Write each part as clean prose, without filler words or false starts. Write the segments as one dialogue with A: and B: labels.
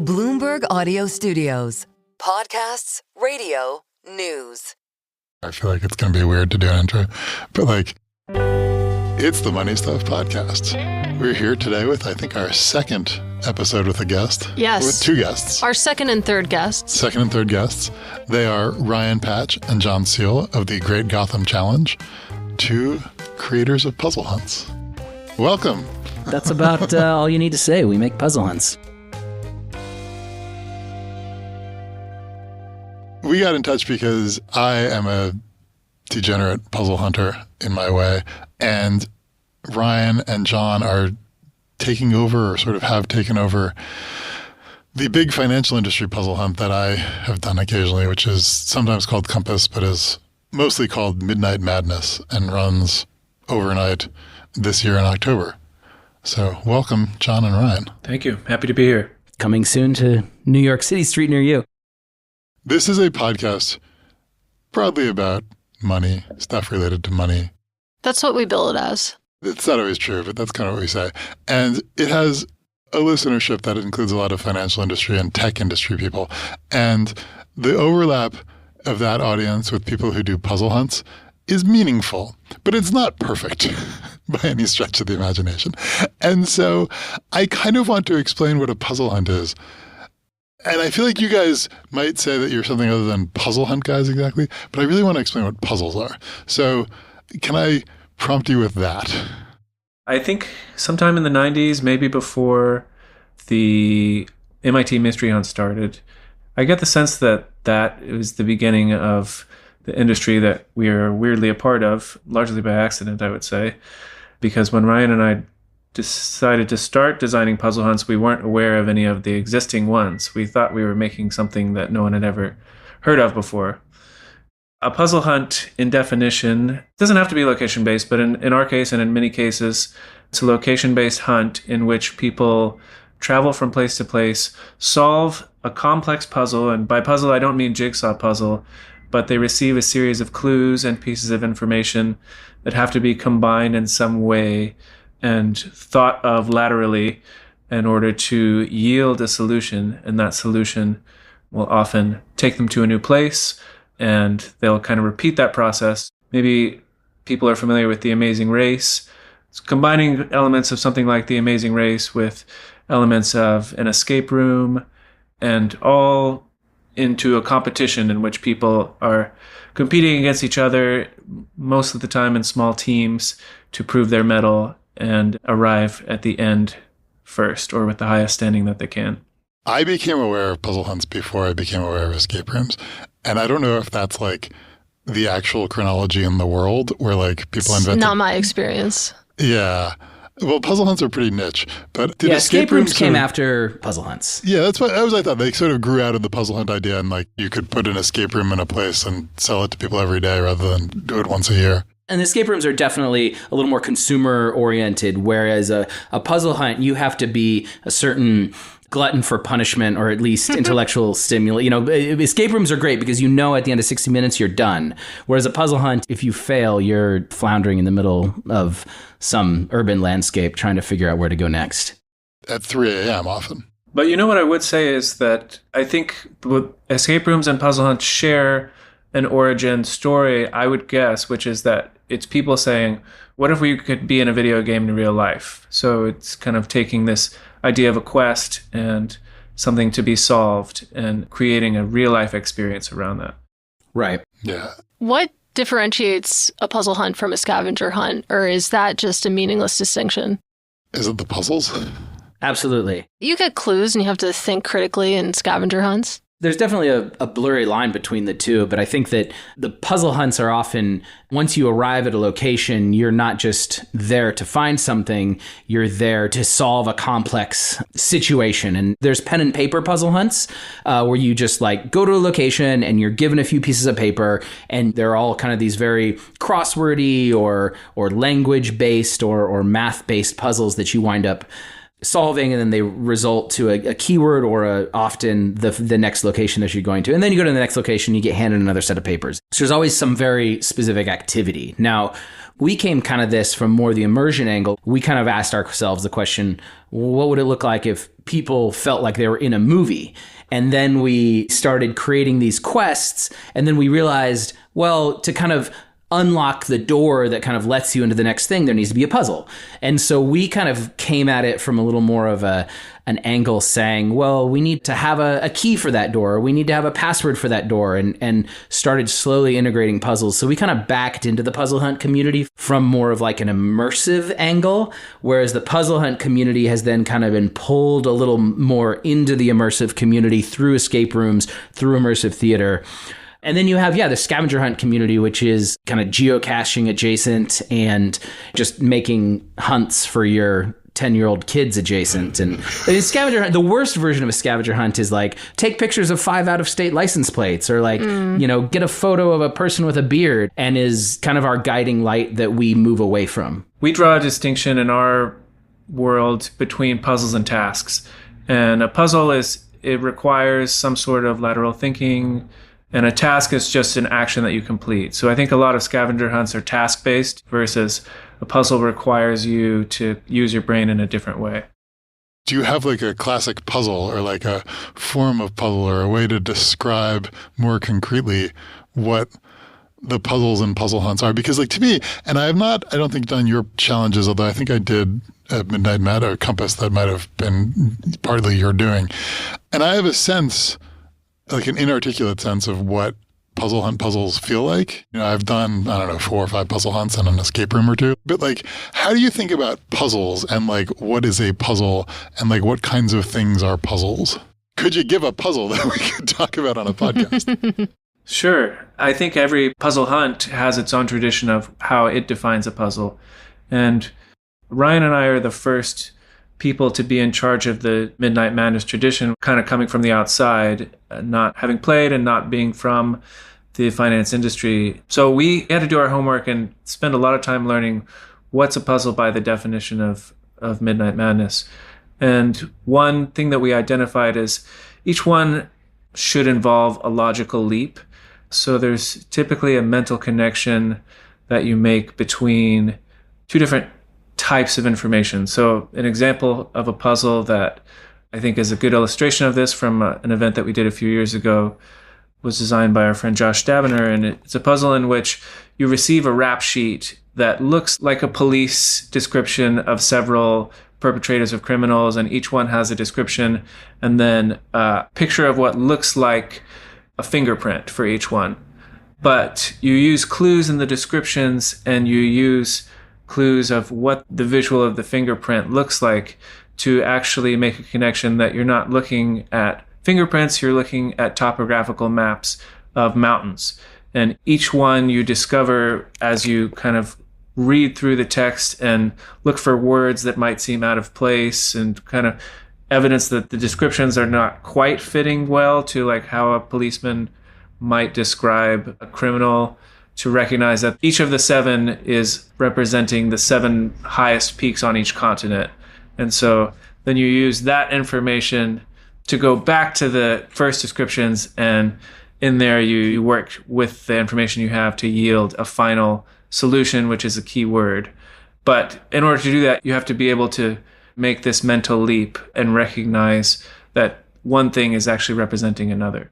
A: Bloomberg Audio Studios. Podcasts, radio, news.
B: I feel like it's going to be weird to do an intro, but it's the Money Stuff Podcast. We're here today with, I think, our second episode with a guest.
C: Yes.
B: With two guests.
C: Our second and third guests.
B: Second and third guests. They are Ryan Patch and Jon Seale of the Great Gotham Challenge, two creators of puzzle hunts. Welcome.
D: That's about all you need to say. We make puzzle hunts.
B: We got in touch because I am a degenerate puzzle hunter in my way, and Ryan and Jon are taking over, or sort of have taken over, the big financial industry puzzle hunt that I have done occasionally, which is sometimes called Compass, but is mostly called Midnight Madness and runs overnight this year in October. So welcome, Jon and Ryan.
E: Thank you. Happy to be here.
D: Coming soon to New York City Street near you.
B: This is a podcast broadly about money, stuff related to money.
C: That's what we bill it as.
B: It's not always true, but that's kind of what we say. And it has a listenership that includes a lot of financial industry and tech industry people. And the overlap of that audience with people who do puzzle hunts is meaningful, but it's not perfect by any stretch of the imagination. And so I kind of want to explain what a puzzle hunt is. And I feel like you guys might say that you're something other than puzzle hunt guys exactly, but I really want to explain what puzzles are. So can I prompt you with that?
E: I think sometime in the 90s, maybe before the MIT Mystery Hunt started, I get the sense that it was the beginning of the industry that we are weirdly a part of, largely by accident, I would say. Because when Ryan and I decided to start designing puzzle hunts, we weren't aware of any of the existing ones. We thought we were making something that no one had ever heard of before. A puzzle hunt, in definition, doesn't have to be location-based, but in our case and in many cases, it's a location-based hunt in which people travel from place to place, solve a complex puzzle, and by puzzle I don't mean jigsaw puzzle, but they receive a series of clues and pieces of information that have to be combined in some way and thought of laterally in order to yield a solution, and that solution will often take them to a new place, and they'll kind of repeat that process. Maybe people are familiar with The Amazing Race. It's combining elements of something like The Amazing Race with elements of an escape room, and all into a competition in which people are competing against each other, most of the time in small teams, to prove their mettle and arrive at the end first, or with the highest standing that they can.
B: I became aware of puzzle hunts before I became aware of escape rooms. And I don't know if that's the actual chronology in the world where people invented.
C: Not my experience.
B: Yeah. Well, puzzle hunts are pretty niche, but did
D: escape rooms came after puzzle hunts.
B: Yeah, that's what I thought. They sort of grew out of the puzzle hunt idea, and you could put an escape room in a place and sell it to people every day rather than do it once a year.
D: And the escape rooms are definitely a little more consumer-oriented, whereas a puzzle hunt, you have to be a certain glutton for punishment or at least intellectual stimuli. Escape rooms are great because at the end of 60 minutes, you're done. Whereas a puzzle hunt, if you fail, you're floundering in the middle of some urban landscape trying to figure out where to go next.
B: At 3 a.m. often.
E: But what I would say is that I think escape rooms and puzzle hunts share an origin story, I would guess, which is that it's people saying, what if we could be in a video game in real life? So it's kind of taking this idea of a quest and something to be solved and creating a real life experience around that.
D: Right.
B: Yeah.
C: What differentiates a puzzle hunt from a scavenger hunt, or is that just a meaningless distinction?
B: Is it the puzzles?
D: Absolutely.
C: You get clues and you have to think critically in scavenger hunts.
D: There's definitely a blurry line between the two, but I think that the puzzle hunts are often, once you arrive at a location, you're not just there to find something, you're there to solve a complex situation. And there's pen and paper puzzle hunts where you just go to a location and you're given a few pieces of paper, and they're all kind of these very crosswordy or language-based or math-based puzzles that you wind up solving, and then they result to a keyword or often the next location that you're going to. And then you go to the next location, you get handed another set of papers. So there's always some very specific activity. Now, we came kind of this from more the immersion angle. We kind of asked ourselves the question, what would it look like if people felt like they were in a movie? And then we started creating these quests, and then we realized, well, to kind of unlock the door that kind of lets you into the next thing, there needs to be a puzzle. And so we kind of came at it from a little more of an angle saying, well, we need to have a key for that door. We need to have a password for that door, and started slowly integrating puzzles. So we kind of backed into the puzzle hunt community from more of like an immersive angle, whereas the puzzle hunt community has then kind of been pulled a little more into the immersive community through escape rooms, through immersive theater. And then you have, the scavenger hunt community, which is kind of geocaching adjacent and just making hunts for your 10-year-old kids adjacent. And scavenger hunt, the worst version of a scavenger hunt is like, take pictures of 5 out-of-state license plates, or like, get a photo of a person with a beard, and is kind of our guiding light that we move away from.
E: We draw a distinction in our world between puzzles and tasks. And a puzzle it requires some sort of lateral thinking, and a task is just an action that you complete. So I think a lot of scavenger hunts are task-based versus a puzzle requires you to use your brain in a different way.
B: Do you have like a classic puzzle or like a form of puzzle or a way to describe more concretely what the puzzles and puzzle hunts are? Because like to me, and I don't think done your challenges, although I think I did at Midnight Mad or Compass that might have been partly your doing. And I have a sense, like an inarticulate sense of what puzzle hunt puzzles feel like. I've done, 4 or 5 puzzle hunts and an escape room or 2. But like, how do you think about puzzles and like, what is a puzzle and like, what kinds of things are puzzles? Could you give a puzzle that we could talk about on a podcast?
E: Sure. I think every puzzle hunt has its own tradition of how it defines a puzzle. And Ryan and I are the first people to be in charge of the Midnight Madness tradition, kind of coming from the outside, not having played and not being from the finance industry. So we had to do our homework and spend a lot of time learning what's a puzzle by the definition of Midnight Madness. And one thing that we identified is each one should involve a logical leap. So there's typically a mental connection that you make between 2 different types of information. So an example of a puzzle that I think is a good illustration of this from an event that we did a few years ago was designed by our friend Josh Stabiner. And it's a puzzle in which you receive a rap sheet that looks like a police description of several perpetrators of criminals, and each one has a description and then a picture of what looks like a fingerprint for each one. But you use clues in the descriptions, and you use clues of what the visual of the fingerprint looks like to actually make a connection that you're not looking at fingerprints, you're looking at topographical maps of mountains. And each one you discover as you kind of read through the text and look for words that might seem out of place and kind of evidence that the descriptions are not quite fitting well to like how a policeman might describe a criminal, to recognize that each of the 7 is representing the 7 highest peaks on each continent. And so then you use that information to go back to the first descriptions, and in there you work with the information you have to yield a final solution, which is a key word. But in order to do that, you have to be able to make this mental leap and recognize that one thing is actually representing another.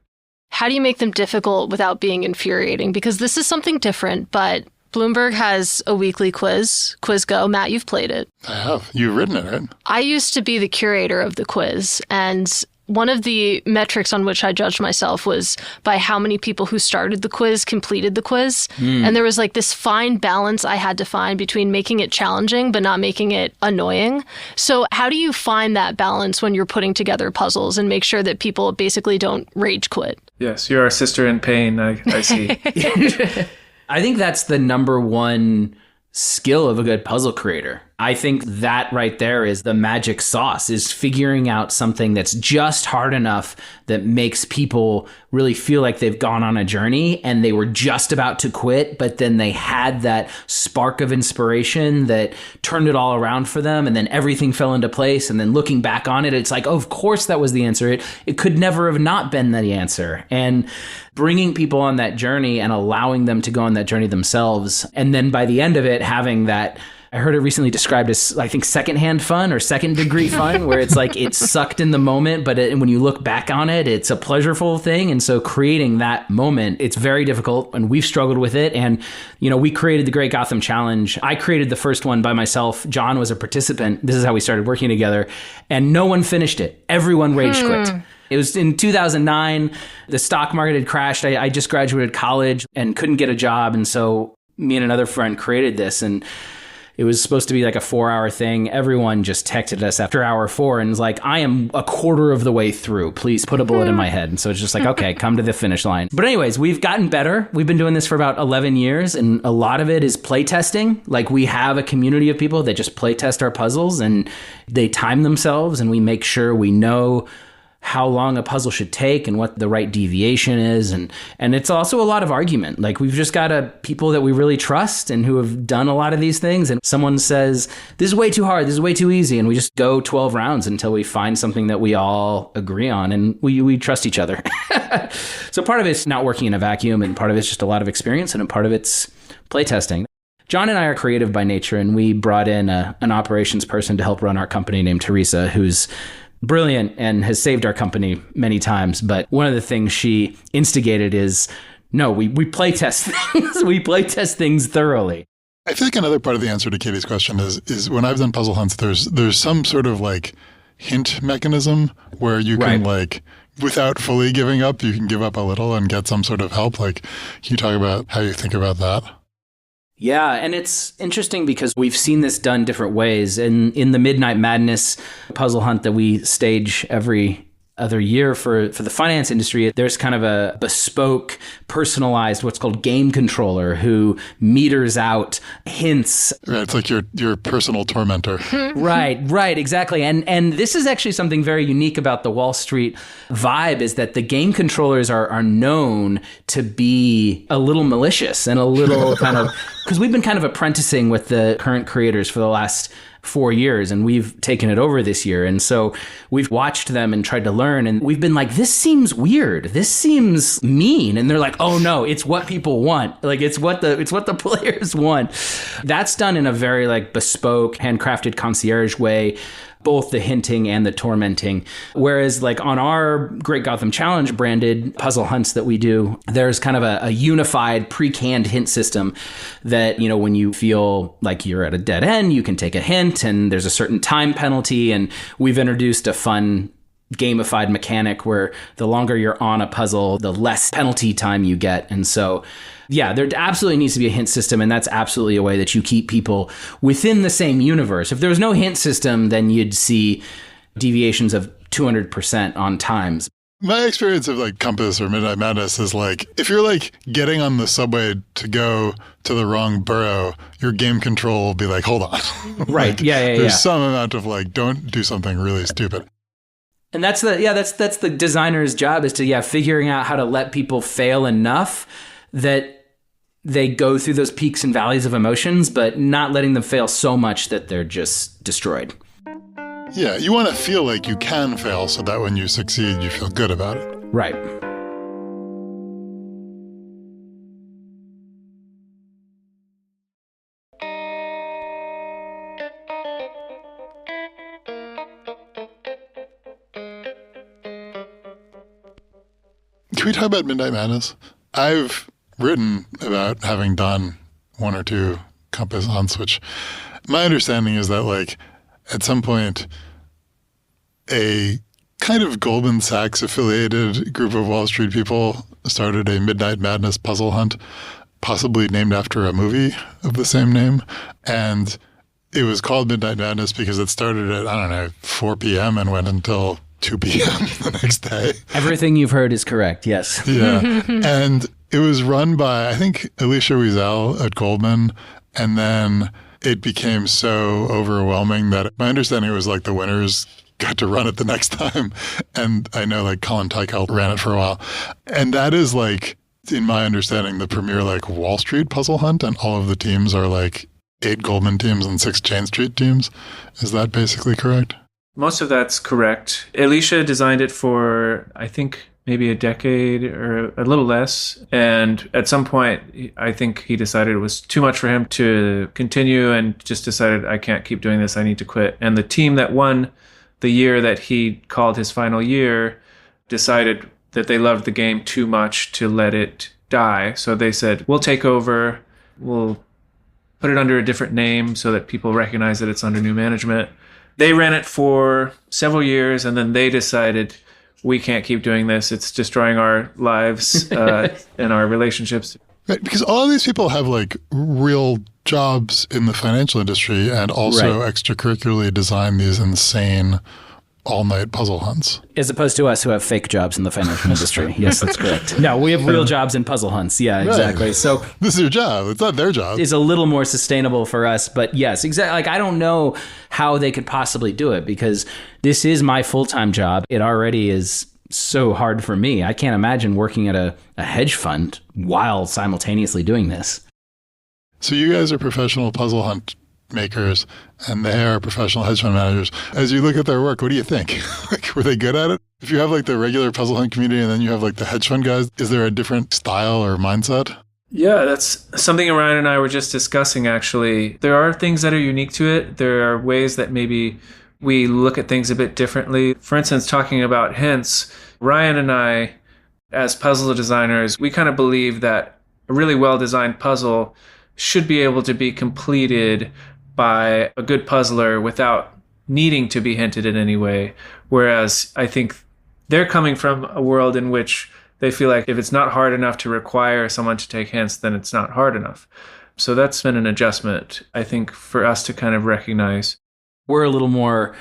C: How do you make them difficult without being infuriating? Because this is something different, but Bloomberg has a weekly quiz, Quiz Go. Matt, you've played it.
B: I have. You've written it, right?
C: I used to be the curator of the quiz, and one of the metrics on which I judged myself was by how many people who started the quiz completed the quiz. And there was like this fine balance I had to find between making it challenging but not making it annoying. So how do you find that balance when you're putting together puzzles and make sure that people basically don't rage quit?
E: Yes, you're our sister in pain, I see.
D: I think that's the number one skill of a good puzzle creator. I think that right there is the magic sauce, is figuring out something that's just hard enough that makes people really feel like they've gone on a journey and they were just about to quit, but then they had that spark of inspiration that turned it all around for them, and then everything fell into place. And then looking back on it, it's like, oh, of course that was the answer. It could never have not been the answer. And bringing people on that journey and allowing them to go on that journey themselves. And then by the end of it, having that, I heard it recently described as, I think, secondhand fun or second degree fun, where it's like it's sucked in the moment, but when you look back on it, it's a pleasurable thing. And so creating that moment, it's very difficult, and we've struggled with it. And, we created the Great Gotham Challenge. I created the first one by myself. John was a participant. This is how we started working together. And no one finished it. Everyone rage quit. It was in 2009. The stock market had crashed. I just graduated college and couldn't get a job. And so me and another friend created this, and it was supposed to be like a 4-hour thing. Everyone just texted us after hour 4 and was like, I am a quarter of the way through. Please put a bullet in my head. And so it's just like, okay, come to the finish line. But anyways, we've gotten better. We've been doing this for about 11 years. And a lot of it is playtesting. Like, we have a community of people that just playtest our puzzles, and they time themselves, and we make sure we know how long a puzzle should take and what the right deviation is. And it's also a lot of argument. Like, we've just got people that we really trust and who have done a lot of these things. And someone says, this is way too hard, this is way too easy. And we just go 12 rounds until we find something that we all agree on. And we trust each other. So part of it's not working in a vacuum, and part of it's just a lot of experience, and a part of it's playtesting. John and I are creative by nature, and we brought in an operations person to help run our company named Teresa, who's brilliant and has saved our company many times. But one of the things she instigated is, no, we play test things. We play test things thoroughly.
B: I feel like another part of the answer to Katie's question is when I've done puzzle hunts, there's some sort of like hint mechanism where you can like, without fully giving up, you can give up a little and get some sort of help. Like, can you talk about how you think about that?
D: Yeah, and it's interesting because we've seen this done different ways. And in the Midnight Madness puzzle hunt that we stage every other year for the finance industry, there's kind of a bespoke, personalized, what's called game controller who meters out hints.
B: Right, it's like your personal tormentor.
D: Right, exactly. And this is actually something very unique about the Wall Street vibe, is that the game controllers are known to be a little malicious and a little kind of, because we've been kind of apprenticing with the current creators for the last 4 years, and we've taken it over this year. And so we've watched them and tried to learn, and we've been like, this seems weird. This seems mean. And they're like, oh no, it's what people want. Like, it's what the players want. That's done in a very like bespoke, handcrafted concierge way, both the hinting and the tormenting. Whereas like on our Great Gotham Challenge branded puzzle hunts that we do, there's kind of a unified pre-canned hint system that, when you feel like you're at a dead end, you can take a hint, and there's a certain time penalty. And we've introduced a fun gamified mechanic where the longer you're on a puzzle, the less penalty time you get. And so yeah, there absolutely needs to be a hint system, and that's absolutely a way that you keep people within the same universe. If there was no hint system, then you'd see deviations of 200% on times.
B: My experience of like Compass or Midnight Madness is like, if you're like getting on the subway to go to the wrong borough, your game control will be like, hold on.
D: Right.
B: Like,
D: yeah.
B: There's some amount of like, don't do something really stupid.
D: And that's the designer's job, is to figuring out how to let people fail enough that they go through those peaks and valleys of emotions, but not letting them fail so much that they're just destroyed.
B: Yeah, you want to feel like you can fail so that when you succeed, you feel good about it.
D: Right.
B: Can we talk about Midnight Madness? I've written about having done 1 or 2 Compass hunts, which my understanding is that like at some point a kind of Goldman Sachs affiliated group of Wall Street people started a Midnight Madness puzzle hunt, possibly named after a movie of the same name. And it was called Midnight Madness because it started at, 4 p.m. and went until 2 p.m. the next day.
D: Everything you've heard is correct, yes.
B: Yeah. And it was run by, I think, Alicia Wiesel at Goldman, and then it became so overwhelming that my understanding was like the winners got to run it the next time. And I know like Colin Teichelt ran it for a while. And that is like, in my understanding, the premier like Wall Street puzzle hunt, and all of the teams are like 8 Goldman teams and 6 Chain Street teams. Is that basically correct?
E: Most of that's correct. Elisha designed it for, I think, maybe a decade or a little less. And at some point, I think he decided it was too much for him to continue and just decided, I can't keep doing this. I need to quit. And the team that won the year that he called his final year decided that they loved the game too much to let it die. So they said, we'll take over. We'll put it under a different name so that people recognize that it's under new management. They ran it for several years, and then they decided, we can't keep doing this. It's destroying our lives and our relationships.
B: Right, because all of these people have like real jobs in the financial industry and also extracurricularly design these insane all-night puzzle hunts.
D: As opposed to us who have fake jobs in the financial industry. Yes, that's correct. No, we have real jobs in puzzle hunts. Yeah, exactly.
B: Right.
D: So
B: this is your job. It's not their job.
D: It's a little more sustainable for us. But yes, exactly. Like, I don't know how they could possibly do it because this is my full-time job. It already is so hard for me. I can't imagine working at a hedge fund while simultaneously doing this.
B: So you guys are professional puzzle hunt makers, and they are professional hedge fund managers. As you look at their work, what do you think? Like, were they good at it? If you have like the regular puzzle hunt community and then you have like the hedge fund guys, is there a different style or mindset?
E: Yeah, that's something Ryan and I were just discussing, actually. There are things that are unique to it. There are ways that maybe we look at things a bit differently. For instance, talking about hints, Ryan and I, as puzzle designers, we kind of believe that a really well-designed puzzle should be able to be completed by a good puzzler without needing to be hinted in any way. Whereas I think they're coming from a world in which they feel like if it's not hard enough to require someone to take hints, then it's not hard enough. So that's been an adjustment, I think, for us to kind of recognize.
D: We're a little more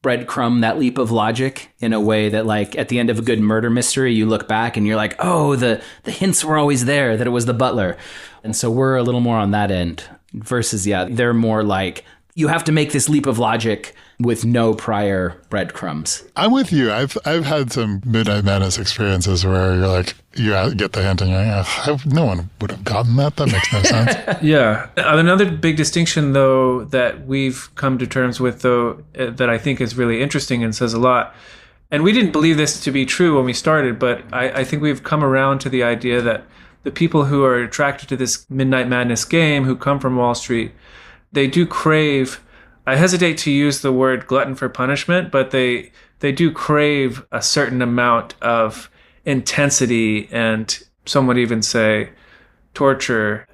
D: breadcrumb, that leap of logic, in a way that, like, at the end of a good murder mystery, you look back and you're like, oh, the hints were always there, that it was the butler. And so we're a little more on that end versus, they're more like, you have to make this leap of logic with no prior breadcrumbs.
B: I'm with you. I've had some Midnight Madness experiences where you're like, you get the hint and you're like, no one would have gotten that. That makes no sense.
E: Yeah. Another big distinction, though, that we've come to terms with, though, that I think is really interesting and says a lot, and we didn't believe this to be true when we started, but I think we've come around to the idea that the people who are attracted to this Midnight Madness game, who come from Wall Street, they do crave, I hesitate to use the word glutton for punishment, but they do crave a certain amount of intensity, and some would even say torture,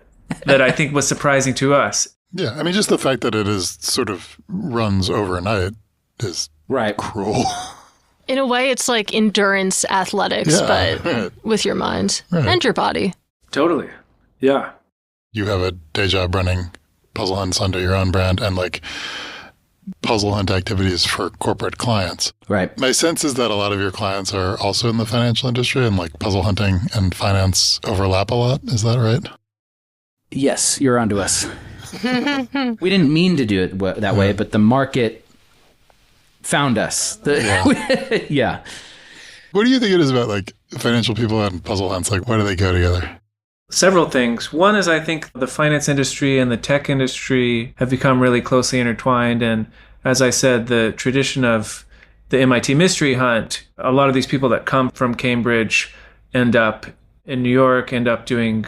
E: that I think was surprising to us.
B: Yeah, I mean, just the fact that it is sort of runs overnight is cruel.
C: In a way, it's like endurance athletics, but with your mind and your body.
E: Totally. Yeah.
B: You have a day job running puzzle hunts under your own brand and like puzzle hunt activities for corporate clients.
D: Right.
B: My sense is that a lot of your clients are also in the financial industry, and like puzzle hunting and finance overlap a lot. Is that right?
D: Yes, you're onto us. We didn't mean to do it that way, but the market found us. Yeah.
B: What do you think it is about like financial people and puzzle hunts? Like, why do they go together?
E: Several things. One is I think the finance industry and the tech industry have become really closely intertwined. And as I said, the tradition of the MIT mystery hunt, a lot of these people that come from Cambridge end up in New York, end up doing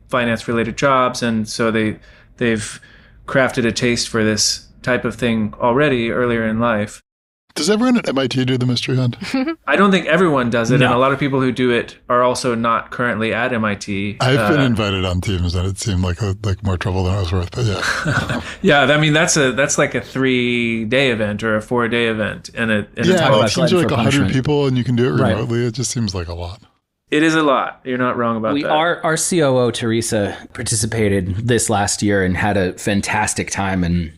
E: finance-related jobs. And so they've crafted a taste for this type of thing already earlier in life.
B: Does everyone at MIT do the mystery hunt?
E: I don't think everyone does it. No. And a lot of people who do it are also not currently at MIT.
B: I've been invited on teams and it seemed like more trouble than it was worth, but yeah.
E: Yeah, I mean, that's like a 3-day event or a 4-day event. And it
B: seems like 100 people and you can do it remotely. Right. It just seems like a lot.
E: It is a lot. You're not wrong about that.
D: Our COO, Teresa, participated this last year and had a fantastic time, and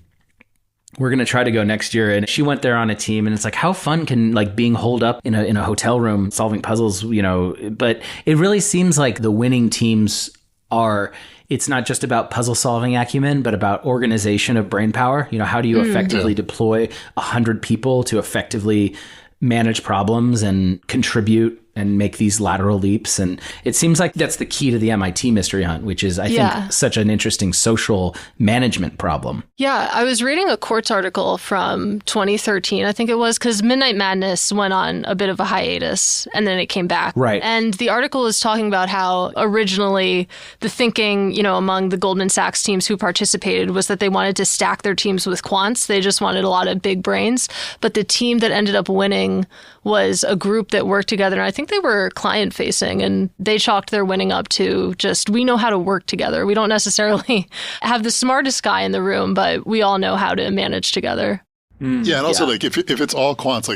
D: we're going to try to go next year. And she went there on a team, and it's like, how fun can like being holed up in a hotel room solving puzzles, but it really seems like the winning teams are it's not just about puzzle solving acumen, but about organization of brain power. How do you effectively deploy 100 people to effectively manage problems and contribute and make these lateral leaps? And it seems like that's the key to the MIT mystery hunt, which is, I think, such an interesting social management problem.
C: Yeah, I was reading a Quartz article from 2013, I think it was, because Midnight Madness went on a bit of a hiatus and then it came back.
D: Right.
C: And the article is talking about how originally the thinking, among the Goldman Sachs teams who participated was that they wanted to stack their teams with quants. They just wanted a lot of big brains. But the team that ended up winning was a group that worked together. And I think they were client facing, and they chalked their winning up to just, we know how to work together. We don't necessarily have the smartest guy in the room, but we all know how to manage together.
B: Yeah, and also if it's all quants,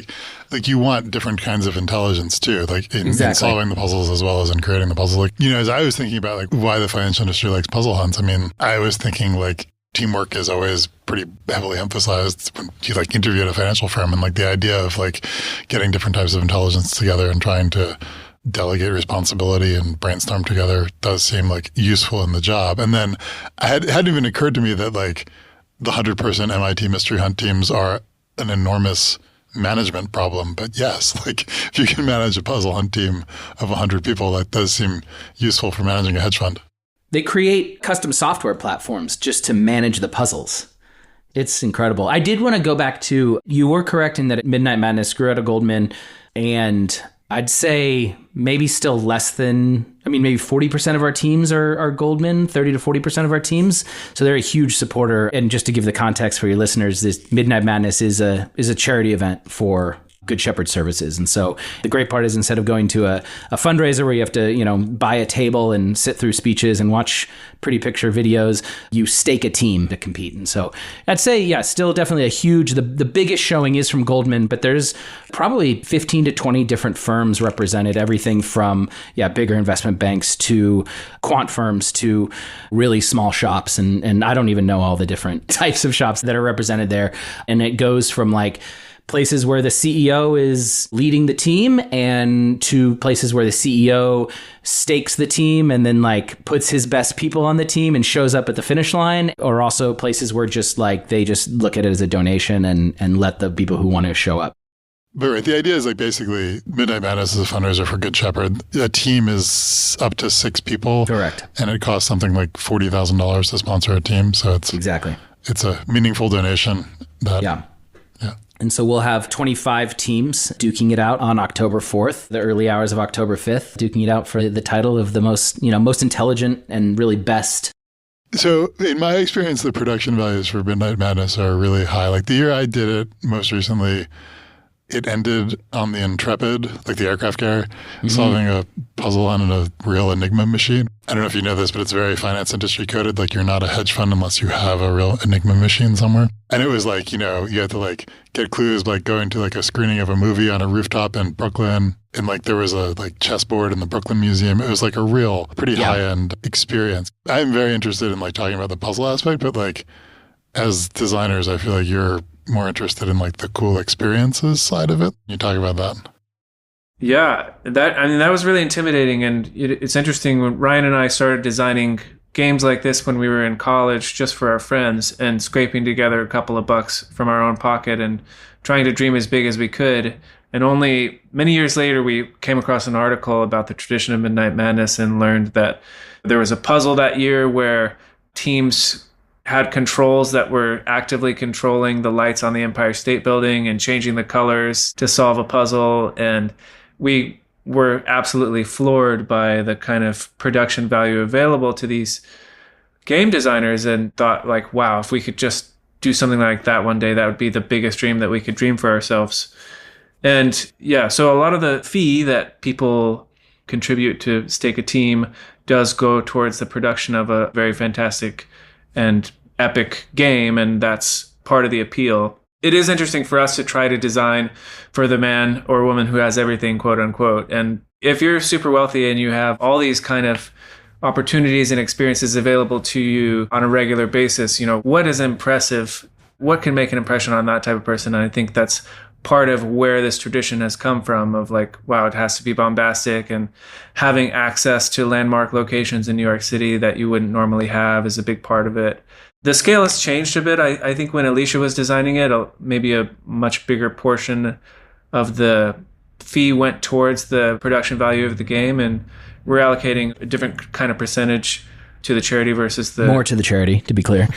B: like you want different kinds of intelligence too, like in solving the puzzles as well as in creating the puzzles. As I was thinking about why the financial industry likes puzzle hunts, I was thinking teamwork is always pretty heavily emphasized when you interview at a financial firm, and the idea of getting different types of intelligence together and trying to delegate responsibility and brainstorm together does seem useful in the job. And then it hadn't even occurred to me that the 100-person MIT mystery hunt teams are an enormous management problem. But yes, if you can manage a puzzle hunt team of 100 people, that does seem useful for managing a hedge fund.
D: They create custom software platforms just to manage the puzzles. It's incredible. I did want to go back to, you were correct in that Midnight Madness grew out of Goldman, and I'd say maybe still less than, maybe 40% of our teams are Goldman, 30 to 40% of our teams. So they're a huge supporter. And just to give the context for your listeners, this Midnight Madness is a charity event for Good Shepherd Services. And so the great part is, instead of going to a fundraiser where you have to, buy a table and sit through speeches and watch pretty picture videos, you stake a team to compete. And so I'd say, still definitely the biggest showing is from Goldman, but there's probably 15 to 20 different firms represented, everything from, bigger investment banks to quant firms to really small shops. And I don't even know all the different types of shops that are represented there. And it goes from places where the CEO is leading the team and to places where the CEO stakes the team and then puts his best people on the team and shows up at the finish line, or also places where just they just look at it as a donation and let the people who want to show up.
B: But right, the idea is basically Midnight Madness is a fundraiser for Good Shepherd. A team is up to 6 people.
D: Correct.
B: And it costs something like $40,000 to sponsor a team. So it's a meaningful donation.
D: Yeah. And so we'll have 25 teams duking it out on October 4th, the early hours of October 5th, duking it out for the title of the most intelligent and really best.
B: So in my experience, the production values for Midnight Madness are really high. The year I did it most recently, it ended on the Intrepid, the aircraft carrier, solving a puzzle on a real Enigma machine. I don't know if you know this, but it's very finance industry coded. You're not a hedge fund unless you have a real Enigma machine somewhere. And it was you had to get clues going to a screening of a movie on a rooftop in Brooklyn. And there was a chessboard in the Brooklyn Museum. It was a real pretty high-end experience. I'm very interested in talking about the puzzle aspect, but as designers, I feel you're more interested in the cool experiences side of it. You talk about that.
E: Yeah, that was really intimidating. And it's interesting, when Ryan and I started designing games like this when we were in college just for our friends and scraping together a couple of bucks from our own pocket and trying to dream as big as we could. And only many years later, we came across an article about the tradition of Midnight Madness and learned that there was a puzzle that year where teams had controls that were actively controlling the lights on the Empire State Building and changing the colors to solve a puzzle. And we were absolutely floored by the kind of production value available to these game designers, and thought wow, if we could just do something like that one day, that would be the biggest dream that we could dream for ourselves. And so a lot of the fee that people contribute to stake a team does go towards the production of a very fantastic and epic game, and that's part of the appeal. It is interesting for us to try to design for the man or woman who has everything, quote unquote. And if you're super wealthy and you have all these kind of opportunities and experiences available to you on a regular basis, what is impressive? What can make an impression on that type of person? And I think that's part of where this tradition has come from of like, wow, it has to be bombastic, and having access to landmark locations in New York City that you wouldn't normally have is a big part of it. The scale has changed a bit. I think when Alicia was designing it, maybe a much bigger portion of the fee went towards the production value of the game, and we're allocating a different kind of percentage to the charity versus the...
D: More to the charity, to be clear.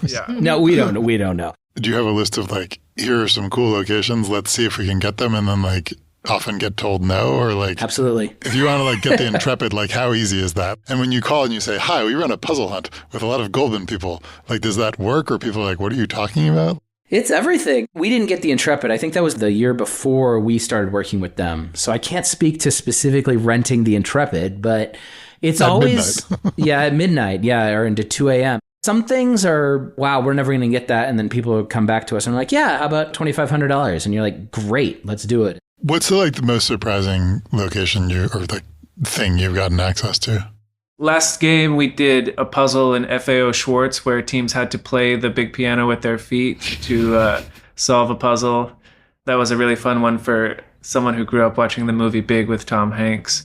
E: Yeah.
D: No, we don't know.
B: Do you have a list of like, here are some cool locations, let's see if we can get them, and then like often get told no? Or like,
D: Absolutely.
B: if you want to like get the Intrepid, like how easy is that? And when you call and you say, hi, we run a puzzle hunt with a lot of Goldman people, like does that work? Or people are like, what are you talking about?
D: It's everything. We didn't get the Intrepid. I think that was the year before we started working with them. So I can't speak to specifically renting the Intrepid, but it's
B: at
D: always,
B: midnight.
D: at midnight, or into 2 a.m. Some things are, wow, we're never going to get that. And then people will come back to us and like, yeah, how about $2,500? And you're like, great, let's do it.
B: What's the most surprising location or the thing you've gotten access to?
E: Last game, we did a puzzle in FAO Schwartz where teams had to play the big piano with their feet to solve a puzzle. That was a really fun one for someone who grew up watching the movie Big with Tom Hanks.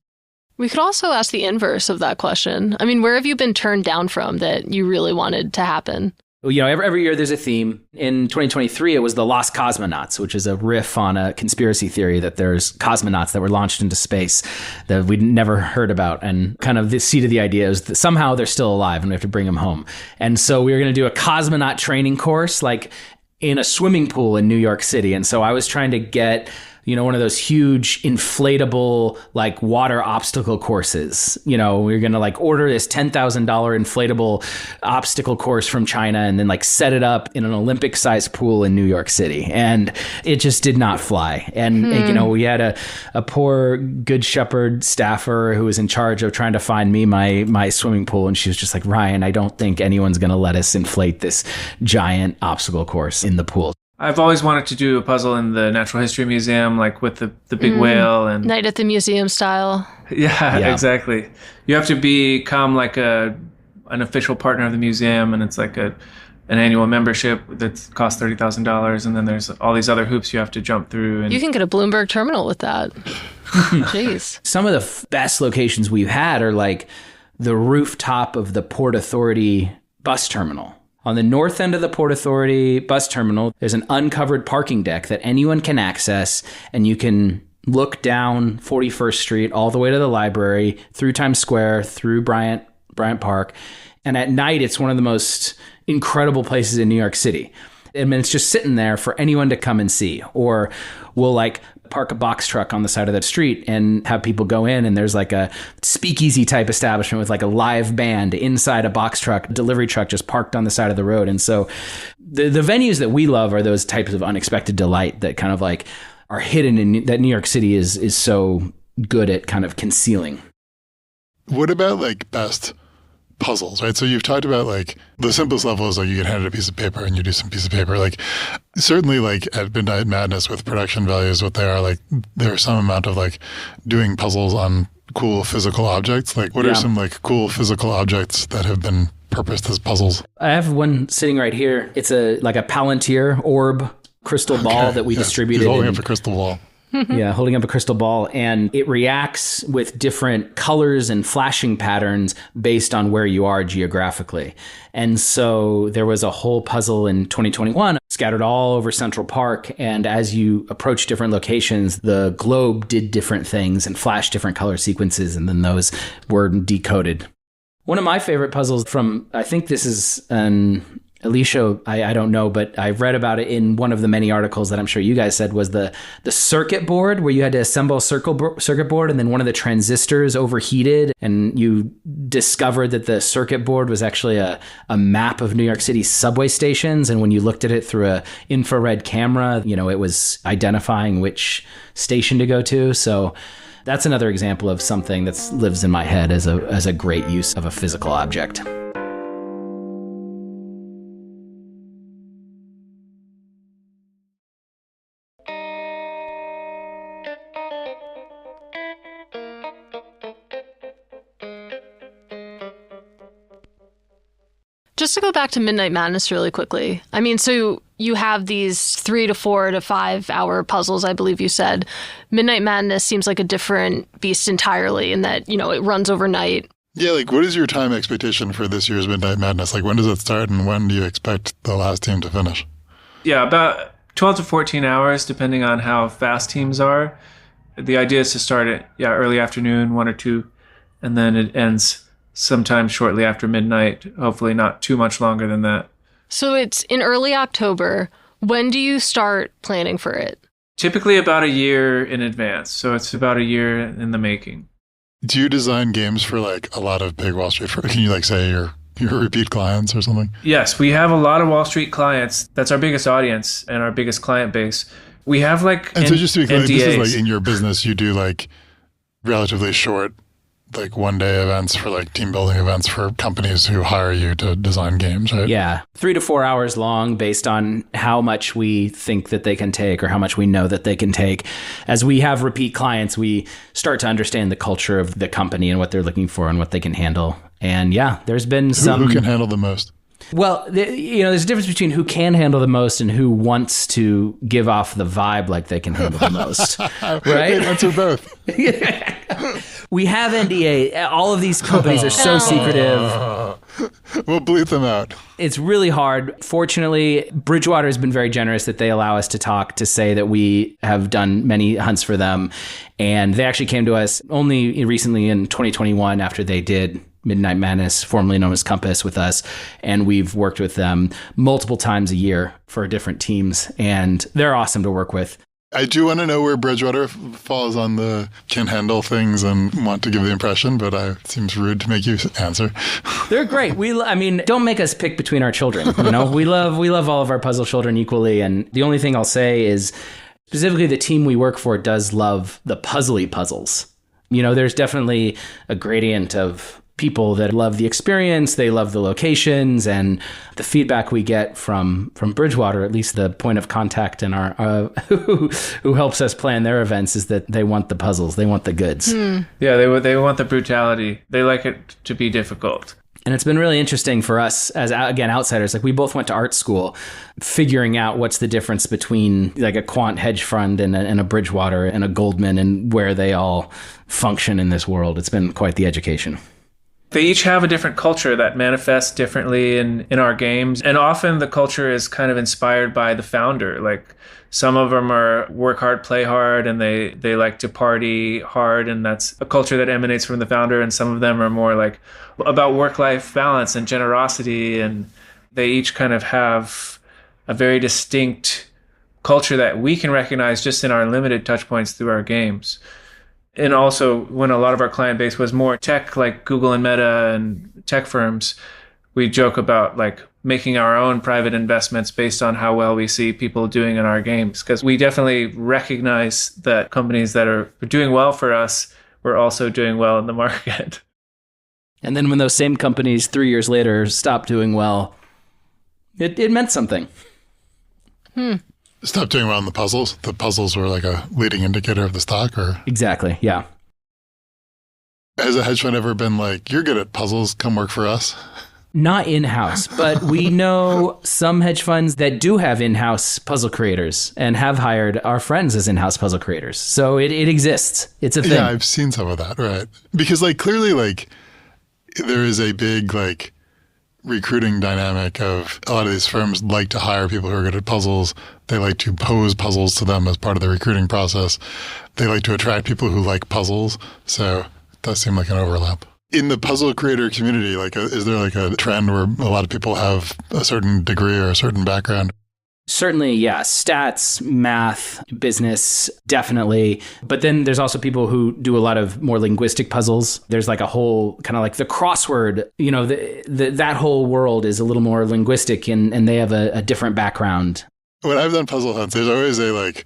C: We could also ask the inverse of that question. I mean, where have you been turned down from that you really wanted to happen?
D: Well, every year there's a theme. In 2023, it was the Lost Cosmonauts, which is a riff on a conspiracy theory that there's cosmonauts that were launched into space that we'd never heard about. And kind of the seed of the idea is that somehow they're still alive and we have to bring them home. And so we were going to do a cosmonaut training course, like in a swimming pool in New York City. And so I was trying to get one of those huge inflatable like water obstacle courses. We're going to like order this $10,000 inflatable obstacle course from China and then like set it up in an Olympic sized pool in New York City. And it just did not fly. And, we had a poor Good Shepherd staffer who was in charge of trying to find me my swimming pool. And she was just like, Ryan, I don't think anyone's going to let us inflate this giant obstacle course in the pool.
E: I've always wanted to do a puzzle in the Natural History Museum, like with the big whale and
C: Night at the Museum style.
E: Yeah, exactly. You have to become like an official partner of the museum, and it's like an annual membership that costs $30,000, and then there's all these other hoops you have to jump through. And
C: you can get a Bloomberg terminal with that. Jeez.
D: Some of the best locations we've had are like the rooftop of the Port Authority bus terminal. On the north end of the Port Authority bus terminal, there's an uncovered parking deck that anyone can access, and you can look down 41st Street all the way to the library, through Times Square, through Bryant Park. And at night, it's one of the most incredible places in New York City. I mean, it's just sitting there for anyone to come and see. Or we'll like park a box truck on the side of the street and have people go in, and there's like a speakeasy type establishment with like a live band inside a box truck, delivery truck just parked on the side of the road. And so the venues that we love are those types of unexpected delight that kind of like are hidden in that New York City is so good at kind of concealing.
B: What about like best puzzles, right? So you've talked about like the simplest level is like you get handed a piece of paper and you do some piece of paper. Like certainly like at Midnight Madness with production values, what they are like, there's some amount of like doing puzzles on cool physical objects. Like what are some like cool physical objects that have been purposed as puzzles?
D: I have one sitting right here. It's like a Palantir orb crystal ball that we distributed.
B: He's holding up a crystal ball.
D: Yeah, holding up a crystal ball, and it reacts with different colors and flashing patterns based on where you are geographically. And so there was a whole puzzle in 2021 scattered all over Central Park, and as you approach different locations, the globe did different things and flashed different color sequences, and then those were decoded. One of my favorite puzzles from, I think this is Alicia, I don't know, but I read about it in one of the many articles that I'm sure you guys said, was the circuit board, where you had to assemble a circuit board and then one of the transistors overheated and you discovered that the circuit board was actually a map of New York City's subway stations. And when you looked at it through an infrared camera, it was identifying which station to go to. So that's another example of something that lives in my head as a great use of a physical object.
C: Just to go back to Midnight Madness really quickly. I mean, so you have these 3 to 4 to 5 hour puzzles, I believe you said. Midnight Madness seems like a different beast entirely in that, it runs overnight.
B: Yeah, like what is your time expectation for this year's Midnight Madness? Like when does it start and when do you expect the last team to finish?
E: Yeah, about 12 to 14 hours, depending on how fast teams are. The idea is to start at early afternoon, 1 or 2, and then it ends sometime shortly after midnight, hopefully not too much longer than that.
C: So it's in early October. When do you start planning for it?
E: Typically about a year in advance. So it's about a year in the making.
B: Do you design games for like a lot of big Wall Street firms? Can you like say your repeat clients or something?
E: Yes, we have a lot of Wall Street clients. That's our biggest audience and our biggest client base. We have like
B: And so just to be clear,
E: NDAs.
B: this is like in your business, you do like relatively short, like 1-day events for like team building events for companies who hire you to design games, right?
D: Yeah. 3 to 4 hours long based on how much we think that they can take or how much we know that they can take. As we have repeat clients, we start to understand the culture of the company and what they're looking for and what they can handle. And yeah, there's been some...
B: Who can handle the most?
D: Well, there's a difference between who can handle the most and who wants to give off the vibe like they can handle the most, right?
B: Answer both.
D: We have NDA. All of these companies are so secretive.
B: We'll bleep them out.
D: It's really hard. Fortunately, Bridgewater has been very generous that they allow us to talk, to say that we have done many hunts for them. And they actually came to us only recently in 2021 after they did Midnight Madness, formerly known as Compass, with us. And we've worked with them multiple times a year for different teams. And they're awesome to work with.
B: I do want to know where Bridgewater falls on the can handle things and want to give the impression, but it seems rude to make you answer.
D: They're great. Don't make us pick between our children. We love all of our puzzle children equally. And the only thing I'll say is specifically the team we work for does love the puzzly puzzles. There's definitely a gradient of people that love the experience, they love the locations, and the feedback we get from Bridgewater, at least the point of contact and our who helps us plan their events, is that they want the puzzles, they want the goods.
E: Yeah, they want the brutality. They like it to be difficult.
D: And it's been really interesting for us as, again, outsiders. Like we both went to art school, figuring out what's the difference between like a quant hedge fund and a Bridgewater and a Goldman and where they all function in this world. It's been quite the education.
E: They each have a different culture that manifests differently in our games. And often the culture is kind of inspired by the founder. Like some of them are work hard, play hard, and they like to party hard. And that's a culture that emanates from the founder. And some of them are more like about work-life balance and generosity. And they each kind of have a very distinct culture that we can recognize just in our limited touch points through our games. And also, when a lot of our client base was more tech, like Google and Meta and tech firms, we joke about like making our own private investments based on how well we see people doing in our games. Because we definitely recognize that companies that are doing well for us were also doing well in the market.
D: And then when those same companies 3 years later stopped doing well, it meant something.
B: Stop doing well on the puzzles. The puzzles were like a leading indicator of the stock, or
D: Exactly, yeah.
B: has a hedge fund ever been like, you're good at puzzles, come work for us?
D: Not in-house, but we know some hedge funds that do have in-house puzzle creators and have hired our friends as in-house puzzle creators. So it exists. It's a thing.
B: Yeah, I've seen some of that, right? Because like clearly like there is a big like recruiting dynamic of a lot of these firms like to hire people who are good at puzzles. They like to pose puzzles to them as part of the recruiting process. They like to attract people who like puzzles. So it does seem like an overlap. In the puzzle creator community, like is there like a trend where a lot of people have a certain degree or a certain background?
D: Certainly, yeah. Stats, math, business, definitely. But then there's also people who do a lot of more linguistic puzzles. There's like a whole kind of like the crossword, that whole world is a little more linguistic and they have a different background.
B: When I've done puzzle hunts, there's always a like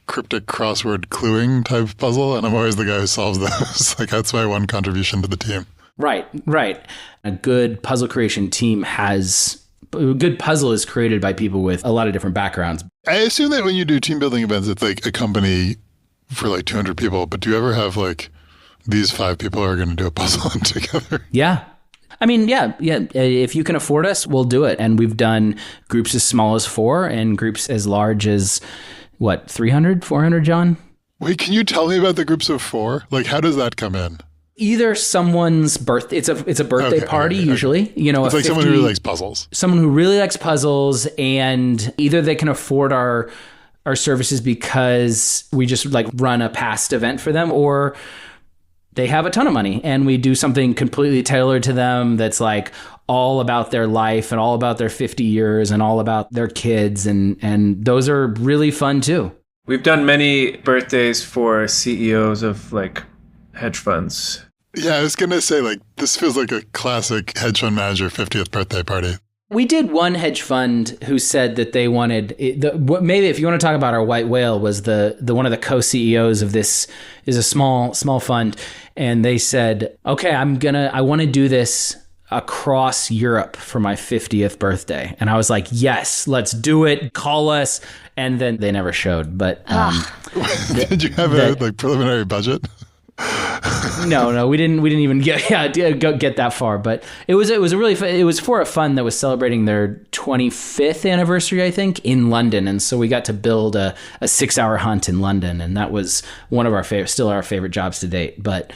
B: cryptic crossword cluing type puzzle, and I'm always the guy who solves those. Like that's my one contribution to the team.
D: Right. A good puzzle creation team a good puzzle is created by people with a lot of different backgrounds.
B: I assume that when you do team building events, it's like a company for like 200 people, but do you ever have like these 5 people are going to do a puzzle hunt together?
D: Yeah, I mean, yeah. If you can afford us, we'll do it. And we've done groups as small as 4 and groups as large as, 300, 400, John?
B: Wait, can you tell me about the groups of 4? Like, how does that come in?
D: Either someone's birthday, it's a birthday party usually. You know,
B: it's like someone who really likes puzzles.
D: Someone who really likes puzzles, and either they can afford our services because we just like run a past event for them, or they have a ton of money and we do something completely tailored to them that's like all about their life and all about their 50 years and all about their kids. And those are really fun too.
E: We've done many birthdays for CEOs of like hedge funds.
B: Yeah, I was going to say, like, this feels like a classic hedge fund manager 50th birthday party.
D: We did one hedge fund who said that they wanted maybe if you want to talk about our white whale was the one of the co-CEOs of this is a small fund, and they said, okay, I want to do this across Europe for my 50th birthday. And I was like, yes, let's do it. Call us. And then they never showed. But
B: did you have a preliminary budget?
D: No, we didn't even get that far, but it was for a fund that was celebrating their 25th anniversary, I think, in London, and so we got to build a 6-hour hunt in London, and that was one of our favorite jobs to date. But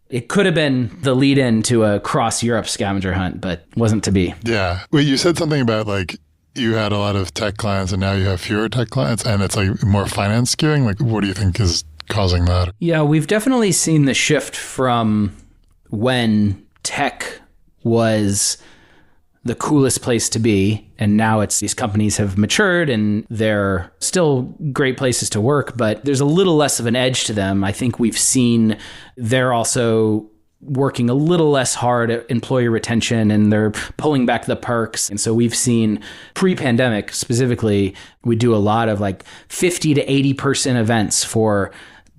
D: it could have been the lead-in to a cross-Europe scavenger hunt, but wasn't to be.
B: Yeah. Well, you said something about like you had a lot of tech clients, and now you have fewer tech clients, and it's like more finance skewing. Like, what do you think is causing that?
D: Yeah, we've definitely seen the shift from when tech was the coolest place to be, and now it's these companies have matured and they're still great places to work, but there's a little less of an edge to them. I think we've seen they're also working a little less hard at employee retention, and they're pulling back the perks. And so we've seen pre-pandemic specifically, we do a lot of like 50 to 80% events for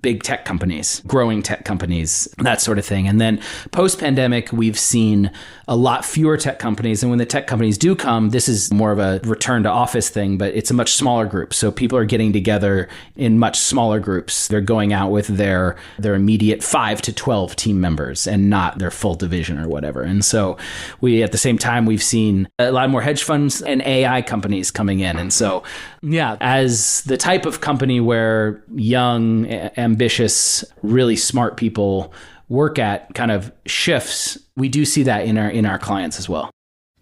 D: big tech companies, growing tech companies, that sort of thing. And then post-pandemic, we've seen a lot fewer tech companies. And when the tech companies do come, this is more of a return to office thing, but it's a much smaller group. So people are getting together in much smaller groups. They're going out with their immediate 5 to 12 team members and not their full division or whatever. And so at the same time, we've seen a lot more hedge funds and AI companies coming in. And so, yeah, as the type of company where young, ambitious, really smart people work at kind of shifts, we do see that in our clients as well.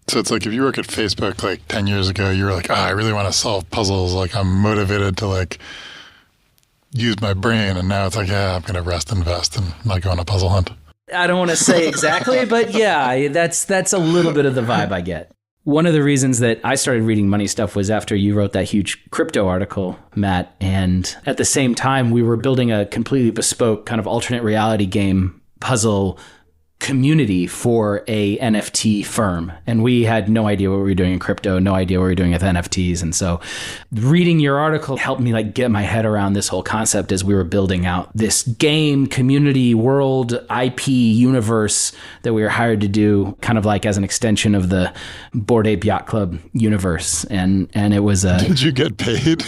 B: So it's like if you work at Facebook like 10 years ago, you were like, I really want to solve puzzles. Like I'm motivated to like use my brain. And now it's like, yeah, I'm going to rest, invest, and not go on a puzzle hunt.
D: I don't want to say exactly, but yeah, that's a little bit of the vibe I get. One of the reasons that I started reading money stuff was after you wrote that huge crypto article, Matt. And at the same time, we were building a completely bespoke kind of alternate reality game puzzle community for a NFT firm. And we had no idea what we were doing in crypto, no idea what we were doing with NFTs. And so reading your article helped me like get my head around this whole concept as we were building out this game, community, world, IP universe that we were hired to do, kind of like as an extension of the Bored Ape Yacht Club universe. And it was
B: Did you get paid?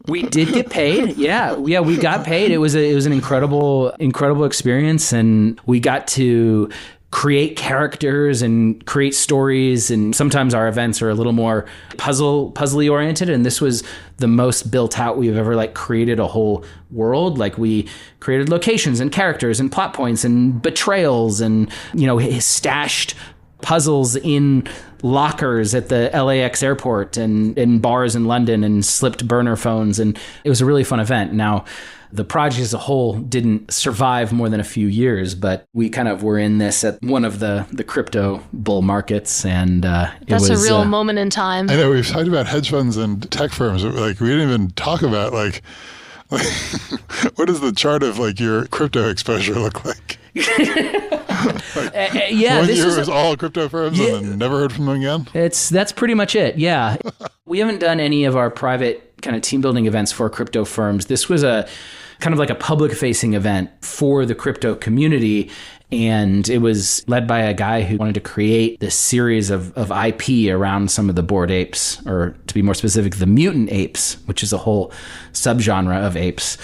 D: We did get paid. Yeah, we got paid. It was an incredible experience, and we got to create characters and create stories. And sometimes our events are a little more puzzly oriented, and this was the most built out we've ever like created a whole world. Like we created locations and characters and plot points and betrayals, and stashed puzzles in lockers at the LAX airport and in bars in London, and slipped burner phones. And it was a really fun event. Now, the project as a whole didn't survive more than a few years, but we kind of were in this at one of the crypto bull markets. And
C: that's a real moment in time.
B: I know we've talked about hedge funds and tech firms. Like we didn't even talk about like what does the chart of like your crypto exposure look like?
D: Yeah,
B: this was all crypto firms, and then never heard from them again.
D: That's pretty much it. Yeah, we haven't done any of our private kind of team building events for crypto firms. This was a kind of like a public facing event for the crypto community. And it was led by a guy who wanted to create this series of IP around some of the bored apes, or to be more specific, the mutant apes, which is a whole subgenre of apes.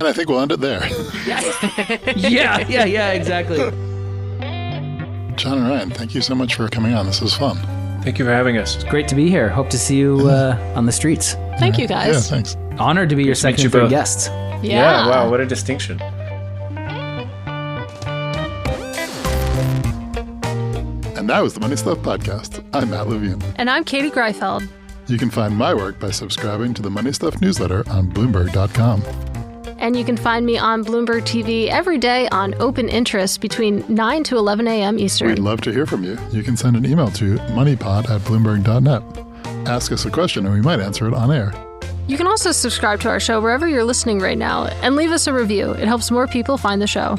B: And I think we'll end it there.
D: Yeah, exactly.
B: John and Ryan, thank you so much for coming on. This was fun.
E: Thank you for having us.
D: It's great to be here. Hope to see you on the streets.
C: Thank you, guys.
B: Yeah, thanks.
D: Honored to be your second
E: you
D: and third
E: both.
D: guests.
C: Yeah.
E: Wow, what a distinction.
B: And that was the Money Stuff Podcast. I'm Matt Levine.
C: And I'm Katie Greifeld.
B: You can find my work by subscribing to the Money Stuff newsletter on Bloomberg.com.
C: And you can find me on Bloomberg TV every day on Open Interest between 9 to 11 a.m. Eastern.
B: We'd love to hear from you. You can send an email to moneypod@bloomberg.net. Ask us a question and we might answer it on air.
C: You can also subscribe to our show wherever you're listening right now and leave us a review. It helps more people find the show.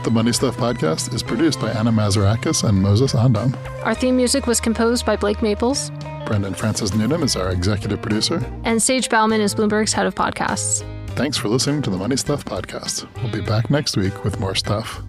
B: The Money Stuff Podcast is produced by Anna Mazarakis and Moses Andam.
C: Our theme music was composed by Blake Maples.
B: Brendan Francis Noonan is our executive producer.
C: And Sage Bauman is Bloomberg's head of podcasts.
B: Thanks for listening to the Money Stuff Podcast. We'll be back next week with more stuff.